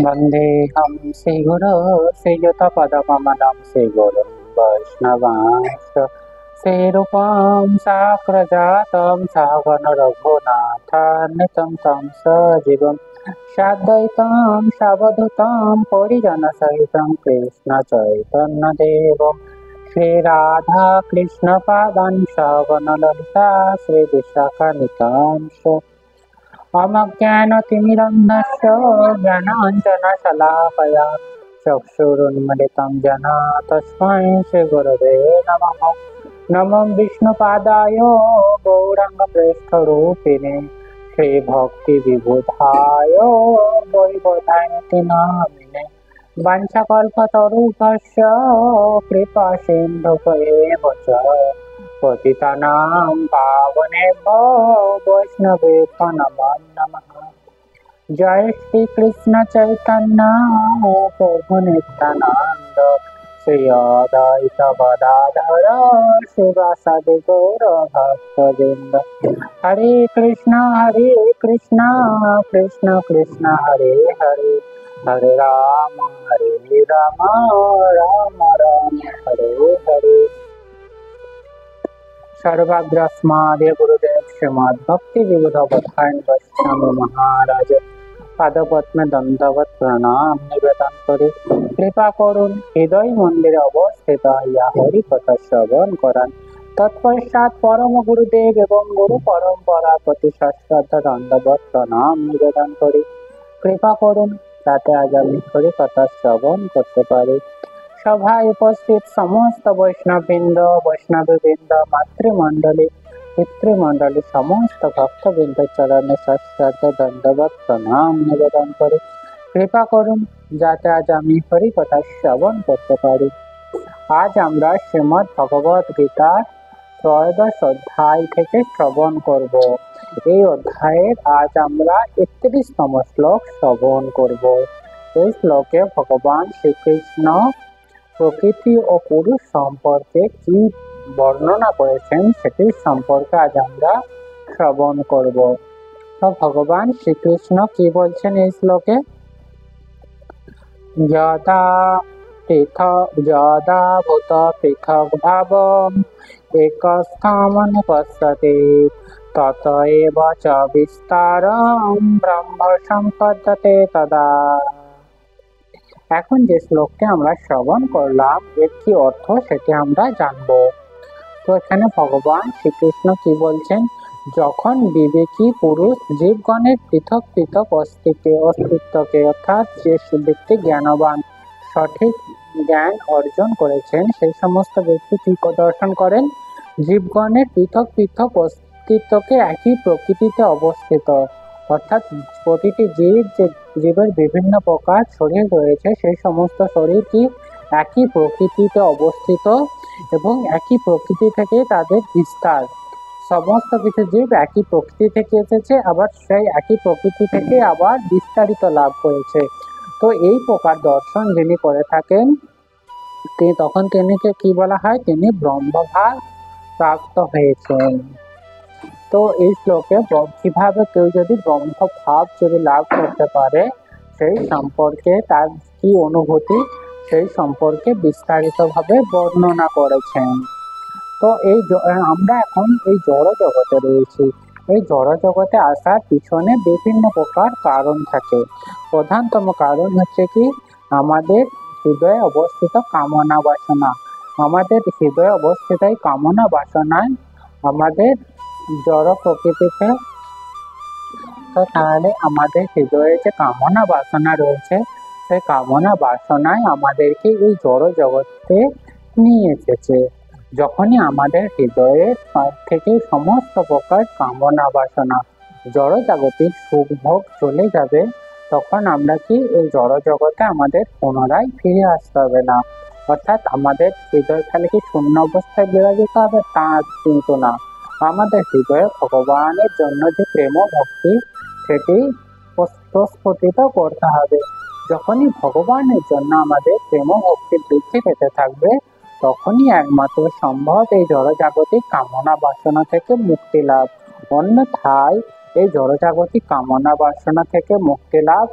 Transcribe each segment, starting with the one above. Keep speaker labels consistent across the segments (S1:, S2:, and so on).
S1: वन्देऽहं श्रीगुरो श्रीयुतपदकमलं श्रीगुरुं वैष्णवांश्च श्रीरूपं साग्रजातं सवनरघुनाथान्वितं तं सजीवं साद्वैतं सावधूतं परिजनसहितं कृष्णचैतन्यदेवं श्रीराधा कृष्णपादान् सवनललिता श्रीविशाखान्वितांश्च अमज्ञानतिमिरन्धस्य ज्ञानाञ्जनशलाकया चक्षुरुन्मिलितं येन तस्मै श्रीगुरवे नमः। नमो विष्णुपादाय गौराङ्गप्रेष्ठरूपिणे श्रीभक्तिविबुधाय वैवधान्ति नामिने वाञ्छाकल्पतरुभ्यश्च कृपासिन्धुभ्येव च पतितानां पावनेभ्यो वैष्णवेभ्यो नमो नमः। जय श्री कृष्ण चैतन्य प्रभु नित्यानंद श्री अद्वैत गदाधर शिवासादि गौर भक्तवृंद। हरे कृष्ण कृष्ण कृष्ण हरे हरे हरे राम राम राम हरे हरे। सर्वग्रस्मादि गुरुदेव श्रीमद् भक्ति विबुधवधायन गोस्वामी महाराज पादपद्मे दंडवत प्रणाम निवेदन करी कृपा करुन हृदय मंदिर अवस्थित या हरि कथा श्रवण करान। तत्पश्चात परम गुरुदेव एवं गुरु परम्परा प्रति सश्रद्धा दंडवत प्रणाम निवेदन करी कृपा करुन যাতে আজ আমি হরি কথা শ্রবণ করতে পারি। सभाय उपस्थित समस्त वैष्णववृंद वैष्णवीवृंद मातृमंडली पितृमंडली समस्त भक्तवृंद चरणे सश्रद्धा दंडवत प्रणाम निवेदन करी कृपा করুন যাতে আজ আমি হরি কথা শ্রবণ করতে পারি। আজ আমরা শ্রীমদ্ ভগবত গীতার ত্রয়োদশ অধ্যায় থেকে শ্রবণ করব। এই অধ্যায়ের আজ আমরা 31তম শ্লোক শ্রবণ করব। এই শ্লোকে ভগবান শ্রীকৃষ্ণ প্রকৃতি ও পুরুষ সম্পর্কে কি বর্ণনা করেছেন সেটির সম্পর্কে আজ আমরা শ্রবণ করব। তো ভগবান শ্রীকৃষ্ণ কি বলছেন এই শ্লোকে? যদা ভূত পৃথক ভাবম একস্থামনুপশ্যতি তত এব চ বিস্তারম ব্রহ্ম সম্পদ্যতে তদা। এখন যে শ্লোকটি আমরা শ্রবণ করলাম এর কি অর্থ সেটি আমরা জানবো। তো এখানে ভগবান শ্রীকৃষ্ণ কি বলছেন, যখন বিবেকী পুরুষ জীবগণের পৃথক পৃথক অস্তিত্বকে অর্থাৎ যে ব্যক্তি জ্ঞানবান সঠিক জ্ঞান অর্জন করেছেন সেই সমস্ত ব্যক্তি কি দর্শন করেন, জীবগণের পৃথক পৃথক অস্তিত্বকে একই প্রকৃতিতে অবস্থিত, অর্থাৎ প্রতিটি জীবের বিভিন্ন প্রকার শরীর রয়েছে সেই সমস্ত শরীর কি একই প্রকৃতিতে অবস্থিত এবং একই প্রকৃতি থেকে তাদের বিস্তার। সমস্ত কিছু জীব একই প্রকৃতি থেকে এসেছে, আবার সেই একই প্রকৃতি থেকে আবার বিস্তারিত লাভ করেছে। তো এই প্রকার দর্শন যিনি করে থাকেন তখন তিনিকে কি বলা হয়, তিনি ব্রহ্মভাব প্রাপ্ত হয়েছেন। তো এই শ্লোকে কিভাবে কেউ যদি ব্রহ্মভাব যদি লাভ করতে পারে সেই সম্পর্কে তার কি অনুভূতি সেই সম্পর্কে বিস্তারিতভাবে বর্ণনা করেছেন। তো আমরা এখন এই জড় জগতে রয়েছি। এই জড় জগতে আসার পিছনে বিভিন্ন প্রকার কারণ থাকে। প্রধানতম কারণ হচ্ছে কি আমাদের হৃদয়ে অবস্থিত কামনা বাসনা। আমাদের হৃদয়ে অবস্থিত এই কামনা বাসনায় আমাদের জড় প্রকৃতিতে, তো তাহলে আমাদের হৃদয়ে যে কামনা বাসনা রয়েছে সেই কামনা বাসনায় আমাদেরকে এই জড় জগতে নিয়ে এসেছে। যখনই আমাদের হৃদয়ের থেকে সমস্ত প্রকার কামনা বাসনা জড় জাগতিক সুখ ভোগ চলে যাবে তখন আমরা কি এই জড় জগতে আমাদের পুনরায় ফিরে আসতে হবে না, অর্থাৎ আমাদের হৃদয় খালি কি শূন্য অবস্থায় বিরাজিত হবে তা কিন্তু না। আমাদের হৃদয়ে ভগবানের জন্য যে প্রেম ভক্তি সেটি প্রস্ফুটিত করতে হবে। যখনই ভগবানের জন্য আমাদের প্রেম ভক্তি বৃদ্ধি পেতে থাকবে তখনই একমাত্র সম্ভব এই জড়জাগতিক কামনা বাসনা থেকে মুক্তি লাভ। অন্যথায় এই জড়জাগতিক কামনা বাসনা থেকে মুক্তি লাভ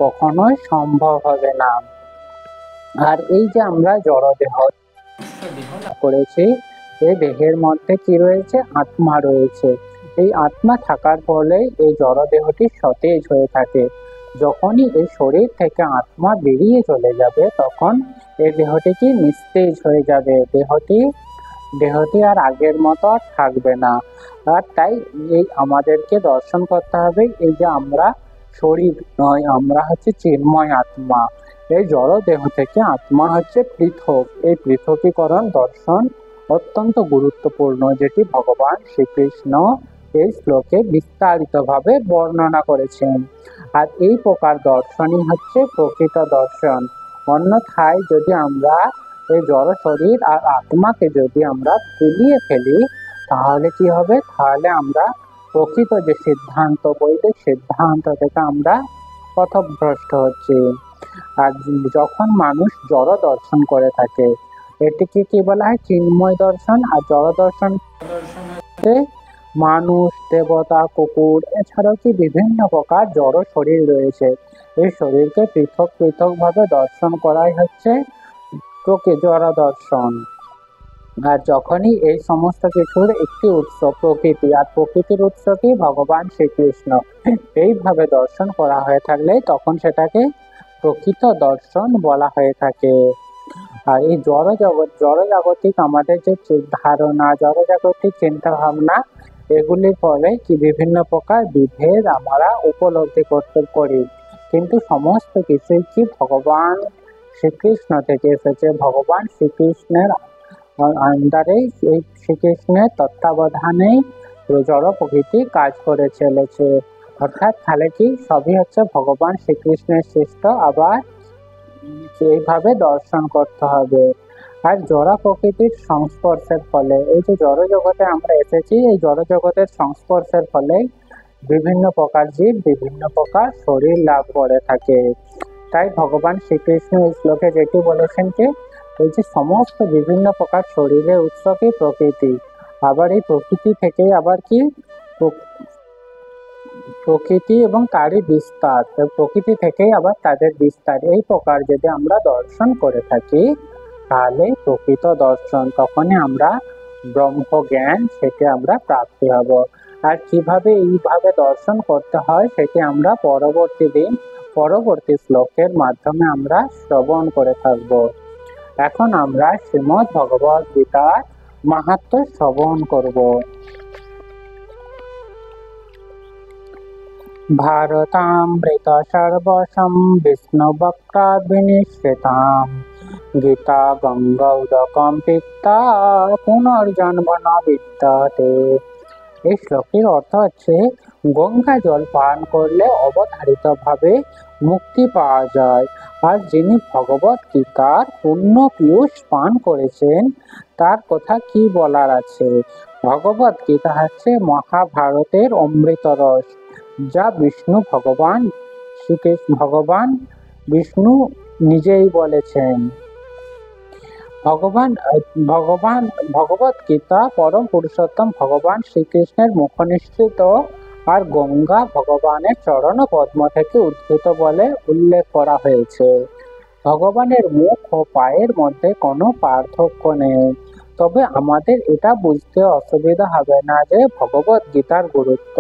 S1: কখনোই সম্ভব হবে না। আর এই যে আমরা জড়দেহ করেছি, এই দেহের মধ্যে কি রয়েছে? আত্মা রয়েছে। এই আত্মা থাকার ফলে এই জড়দেহটি সতেজ হয়ে থাকে। যখনই এই শরীর থেকে আত্মা বেরিয়ে চলে যাবে, তখন এই দেহটি কি নিস্তেজ হয়ে যাবে। দেহটি আর আগের মতো আর থাকবে না। আর তাই এই আমাদেরকে দর্শন করতে হবে, এই যে আমরা শরীর নয়, আমরা হচ্ছে চিন্ময় আত্মা। এই জড় দেহ থেকে আত্মা হচ্ছে পৃথক। এই পৃথকীকরণ দর্শন অত্যন্ত গুরুত্বপূর্ণ, যেটি ভগবান শ্রীকৃষ্ণ এই শ্লোকে বিস্তারিতভাবে বর্ণনা করেছেন। আর এই প্রকার দর্শনই হচ্ছে প্রকৃত দর্শন। অন্যথায় যদি আমরা এই জড় শরীর আর আত্মাকে যদি আমরা ভুলিয়ে ফেলি, তাহলে কি হবে? তাহলে আমরা প্রকৃত যে সিদ্ধান্ত, বৈদিক সিদ্ধান্ত থেকে আমরা পথভ্রষ্ট হচ্ছি। আর যখন মানুষ জড় দর্শন করে থাকে, এটিকে কি বলা হয়? চিন্ময় দর্শন। আর জড় দর্শন মানুষ, দেবতা, কুকুর, এছাড়াও কি বিভিন্ন প্রকার জড় শরীর রয়েছে। এই শরীরকে পৃথক পৃথক ভাবে দর্শন করাই হচ্ছে জড় দর্শন। আর যখনই এই সমস্ত কিছুর একটি উৎস প্রকৃতি, আর প্রকৃতির উৎস কি? ভগবান শ্রীকৃষ্ণ। এইভাবে দর্শন করা হয়ে থাকলে তখন সেটাকে প্রকৃত দর্শন বলা হয়ে থাকে। আর এই জড়জাগতিক আমাদের যে ধারণা, জড়জাগতিক চিন্তা ভাবনা, এগুলির ফলে কি বিভিন্ন প্রকার বিভেদ আমরা উপলব্ধি করতে পারি। কিন্তু সমস্ত কিছুই কি ভগবান শ্রীকৃষ্ণ থেকে এসেছে। ভগবান শ্রীকৃষ্ণের আন্ডারে, এই শ্রীকৃষ্ণের তত্ত্বাবধানেই জড় প্রকৃতি কাজ করে চলেছে। অর্থাৎ তাহলে কি সবই হচ্ছে ভগবান শ্রীকৃষ্ণের সৃষ্ট, আবার এইভাবে দর্শন করতে হবে। আর জড় প্রকৃতির সংস্পর্শের ফলে, এই যে জড় জগতে আমরা এসেছি, এই জড় জগতের সংস্পর্শের ফলে বিভিন্ন প্রকার জীব বিভিন্ন প্রকার শরীর লাভ করে থাকে। তাই ভগবান শ্রীকৃষ্ণ এই শ্লোকে যেটি বলেছেন যে, এই যে সমস্ত বিভিন্ন প্রকার শরীরের উৎস কি? প্রকৃতি। আবার এই প্রকৃতি থেকেই আবার কি প্রকৃতি এবং তারই বিস্তার, প্রকৃতি থেকেই আবার তাদের বিস্তার। এই প্রকার যদি আমরা দর্শন করে থাকি, তাহলে প্রকৃত দর্শন, তখনই আমরা ব্রহ্ম জ্ঞান সেটি আমরা প্রাপ্তি হব। আর কিভাবে এইভাবে দর্শন করতে হয় সেটি আমরা পরবর্তী শ্লোকের মাধ্যমে আমরা শ্রবণ করে থাকব। এখন আমরা শ্রীমদ্ ভগবদ গীতার মাহাত্ম্য শ্রবণ করব। ভারতামৃত সর্বসং বিষ্ণুবক্ত্রাৎ বিনিশ্চিতাম গীতা গঙ্গৌদকম পিত্তা পুনর্জন্ম ন বিদ্যতে। এই শ্লোকের অর্থ হচ্ছে, গঙ্গা জল পান করলে অবধারিত ভাবে মুক্তি পাওয়া যায়। আর যিনি ভগবত গীতার পূর্ণ পীয়ূষ পান করেছেন, তার কথা কি বলার আছে। ভগবত গীতা হচ্ছে মহাভারতের অমৃত রস, যা ভগবান বিষ্ণু নিজেই বলেছেন। ভগবত গীতা পরম পুরুষোত্তম ভগবান শ্রীকৃষ্ণের মুখনিসৃত, আর গঙ্গা ভগবানের চরণ পদ্ম থেকে উদ্ভূত বলে উল্লেখ করা হয়েছে। ভগবানের মুখ ও পায়ের মধ্যে কোনো পার্থক্য নেই। তবে আমাদের এটা বুঝতে অসুবিধা হবে না যে ভগবত গীতার গুরুত্ব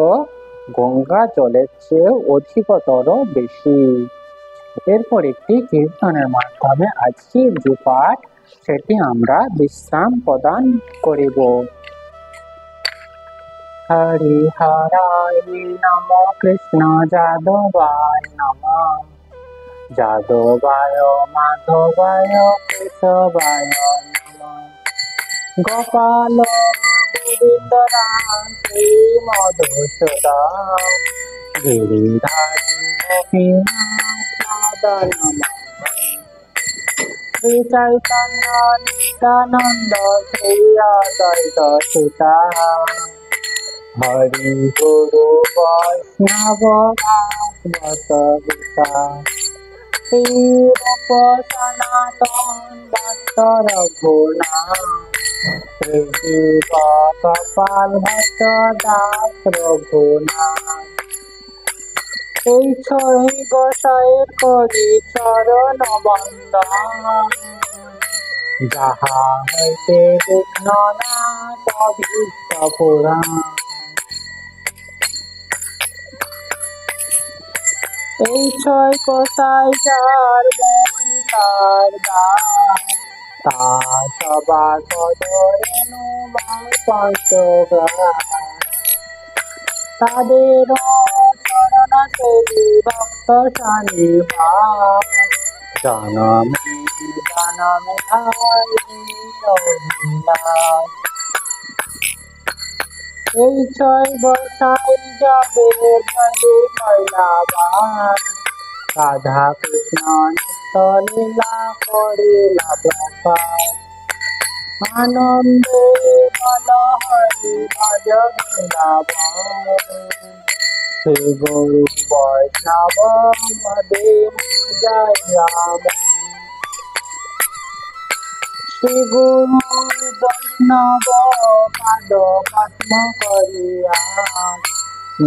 S1: গঙ্গা জলের চেয়ে অধিকতর বেশি। এরপর একটি কীর্তনের মাধ্যমে আজকের যে পাঠ, সেটি আমরা বিশ্রাম প্রদান করিব। হরিহরায় নম কৃষ্ণ যাদবায় নম, যাদবায় মাধবায় কেশবায় নম, গোপাল গোবিন্দ রাম শ্রী মধুসূদন, গিরিধারী গোপীনাথ নম, শ্রী চৈতন্য নিত্যানন্দ শ্রী অদ্বৈত সীতা, হরি গুরু বৈষ্ণব ভাগবত গীতা, শ্রী রূপ সনাতন ভক্ত রঘুনাথ, শ্রী জীব গোপাল ভক্ত দাস রঘুনাথ, এই ছয় গোসাইয়ের করি চরণ বন্দন, যাহা হইতে বিঘ্ন নাশ অভীষ্ট পুরাণ। এই ছয় গোসাই যার মন তার দাস, তার সবার পদরেণু পঞ্চগ্রাস। তাদের চরণ সেবী ভক্ত শনিবার, জনমে জনমে হয় অভিলাষ। এই ছয় গোসাই যাবে ভজে কৈলাবাস, রাধা কৃষ্ণ নিত্য লীলা করিলা প্রকাশ। আনন্দে মন হরি ভজ বৃন্দাবন, শ্রী গুরু বৈষ্ণব মদে জয় রাম। শ্রী গুরু বৈষ্ণব পাদ পদ্ম করিয়া,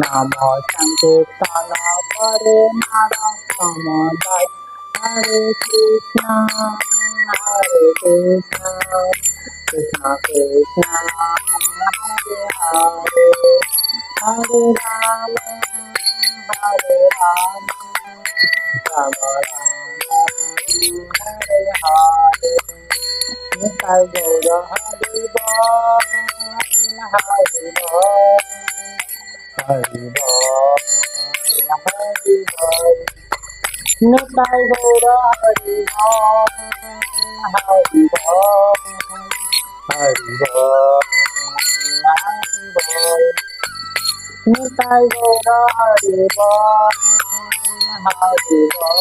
S1: নাম সংকীর্তন করে নারোত্তম দাস। হরে কৃষ্ণ কৃষ্ণ কৃষ্ণ হরে হরে, হরে রাম রাম রাম হরে হরে। নিতাই গৌর হরি বল, হরি বল, হরি বল, হরি বল। নিতাই গৌর হরি বল, হরি বল, হরি বল, হরি বল। নিতাই গৌর হরি বল, হরি বল,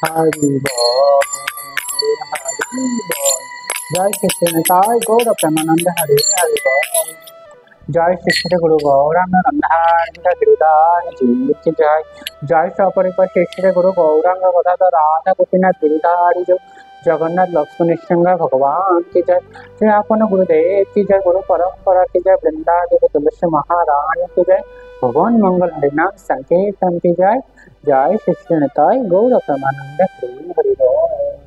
S1: হরি বল, হরি বল। জয় শ্রী নিতাই গৌর প্রেমানন্দ হরি হরি বল। জয় শ্রী শ্রী গুরু গৌরাঙ্গ রাধারবিন্দ গিরিধার কি জয়। জয় শ্রী অপরিপর শ্রী শ্রী গুরু গৌরাঙ্গ গদাধর রাধা গোপীনাথ গিরিধারি जगन्नाथ लक्ष्मण नृसिंह भगवान की जय। जय अपन गुरुदेव की जय, गुरु परंपरा की जय, वृंदा देवी तुलसी महारानी की जय, भगवान मंगल हरिनाम संकीर्तन की जय। जय श्री निताई गौर प्रेमानंद हरि हरि बोल।